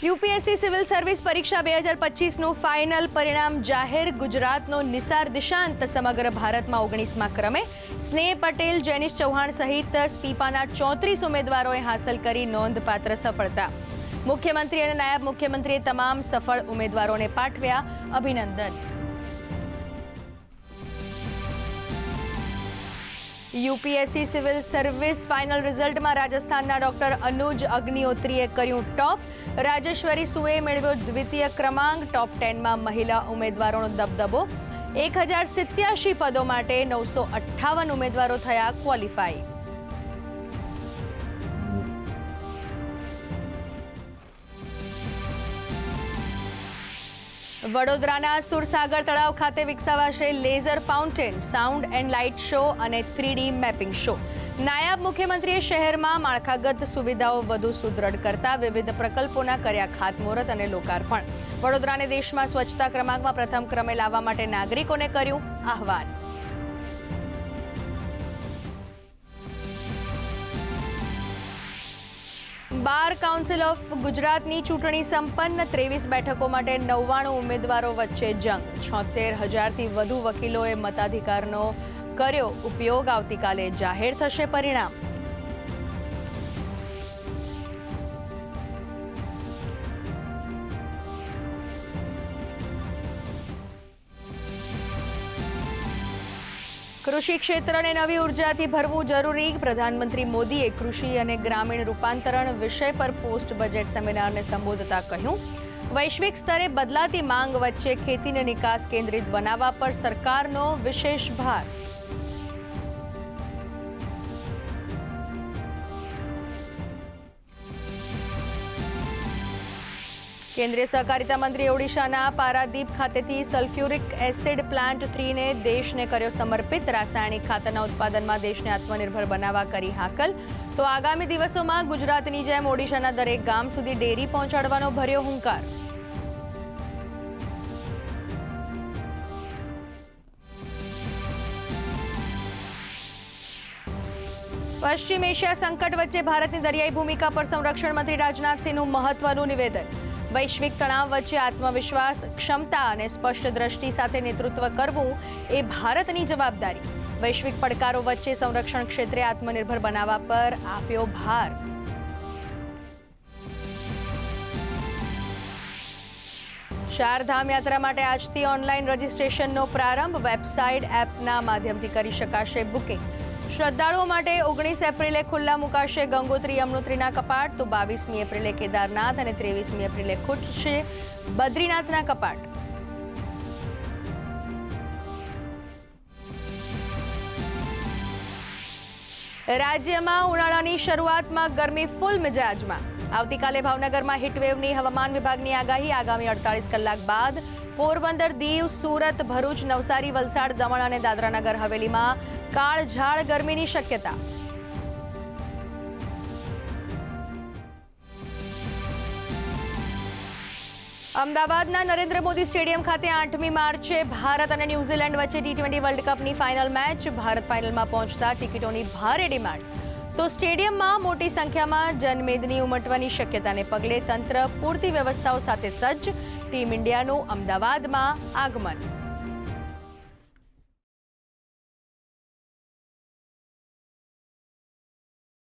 UPSC civil service પરીક્ષા 2025નું final પરિણામ જાહેર. ગુજરાતનો નિસાર દિશાંત સમગ્ર ભારતમાં 19મા ક્રમે. સ્નેહ પટેલ, જેનિશ ચૌહાણ સહિત સ્પીપાના 34 ઉમેદવારોએ હાંસલ કરી નોંધપાત્ર સફળતા. મુખ્યમંત્રી અને નાયબ મુખ્યમંત્રીએ તમામ સફળ ઉમેદવારોને પાઠવ્યા અભિનંદન. યુપીએસસી સિવિલ સર્વિસ ફાઇનલ રિઝલ્ટમાં રાજસ્થાનના ડોક્ટર અનુજ અગ્નિહોત્રીએ કર્યું ટોપ. રાજેશ્વરી સુએ મેળવ્યો દ્વિતીય ક્રમાંક. ટોપ 10માં મહિલા ઉમેદવારોનો દબદબો. 1087 પદો માટે 958 ઉમેદવારો થયા ક્વોલિફાઈ. વડોદરાના સુરસાગર તળાવ ખાતે વિકસાવાશે laser fountain, sound and light show અને 3D મેપિંગ શો. નાયબ મુખ્યમંત્રીએ શહેરમાં માળખાગત સુવિધાઓ વધુ સુદૃઢ કરતા વિવિધ પ્રકલ્પોના કર્યા ખાતમુહૂર્ત અને લોકાર્પણ. વડોદરાને દેશમાં સ્વચ્છતા ક્રમાંકમાં પ્રથમ ક્રમે લાવવા માટે નાગરિકોને કર્યું આહ્વાન. બાર કાઉન્સિલ ઓફ ગુજરાતની ચૂંટણી સંપન્ન. 23 બેઠકો માટે 99 ઉમેદવારો વચ્ચે જંગ. 76,000થી વધુ વકીલોએ મતાધિકારનો કર્યો ઉપયોગ. આવતીકાલે જાહેર થશે પરિણામ. કૃષિ ક્ષેત્રને નવી ઉર્જાથી ભરવું જરૂરી. પ્રધાનમંત્રી મોદીએ કૃષિ અને ગ્રામીણ રૂપાંતરણ વિષય પર પોસ્ટ બજેટ સેમિનારને સંબોધતા કહ્યું, વૈશ્વિક સ્તરે બદલાતી માંગ વચ્ચે ખેતીને નિકાસ કેન્દ્રિત બનાવવા પર સરકારનો વિશેષ ભાર. કેન્દ્રીય સહકારિતા મંત્રીએ ઓડિશાના પારાદીપ ખાતેથી સલ્ફ્યુરિક એસિડ પ્લાન્ટ 3ને દેશને કર્યો સમર્પિત. રાસાયણિક ખાતરના ઉત્પાદનમાં દેશને આત્મનિર્ભર બનાવવા કરી હાકલ. તો આગામી દિવસોમાં ગુજરાતની જેમ ઓડિશાના દરેક ગામ સુધી ડેરી પહોંચાડવાનો ભર્યો હુંકાર. પશ્ચિમ એશિયા સંકટ વચ્ચે ભારતની દરિયાઈ ભૂમિકા પર સંરક્ષણ મંત્રી રાજનાથસિંહનું મહત્વનું નિવેદન. વૈશ્વિક તણાવ વચ્ચે આત્મવિશ્વાસ, ક્ષમતા અને સ્પષ્ટ દ્રષ્ટિ સાથે નેતૃત્વ કરવું એ ભારતની જવાબદારી. વૈશ્વિક પડકારો વચ્ચે સંરક્ષણ ક્ષેત્રે આત્મનિર્ભર બનાવવા પર આપ્યો ભાર. ચારધામ યાત્રા માટે આજથી ઓનલાઈન રજીસ્ટ્રેશનનો પ્રારંભ. વેબસાઇટ, એપના માધ્યમથી કરી શકાશે બુકિંગ. શ્રદ્ધાળુઓ માટે 19 એપ્રિલે ખુલ્લા મુકાશે ગંગોત્રી યમનોત્રીના કપાટ. તો 22મી એપ્રિલે કેદારનાથ અને 23મી એપ્રિલે ખુલશે બદ્રીનાથના કપાટ. રાજ્યમાં ઉનાળાની શરૂઆતમાં ગરમી ફૂલ મિજાજમાં. આવતીકાલે ભાવનગરમાં હીટવેવની હવામાન વિભાગની આગાહી. આગામી 48 કલાક બાદ પોરબંદર, દીવ, સુરત, ભરૂચ, નવસારી, વલસાડ, દમણ અને દાદરાનગર હવેલીમાં કાળઝાળ ગરમીની શક્યતા. અમદાવાદના નરેન્દ્ર મોદી સ્ટેડિયમ ખાતે 8મી માર્ચે ભારત અને ન્યૂઝીલેન્ડ વચ્ચે T20 વર્લ્ડ કપની ફાઇનલ મેચ. ભારત ફાઇનલમાં પહોંચતા ટિકિટોની ભારે ડિમાન્ડ. તો સ્ટેડિયમમાં મોટી સંખ્યામાં જનમેદની ઉમટવાની શક્યતાને પગલે તંત્ર પૂરતી વ્યવસ્થાઓ સાથે સજ્જ. ટીમ ઇન્ડિયાનું અમદાવાદમાં આગમન.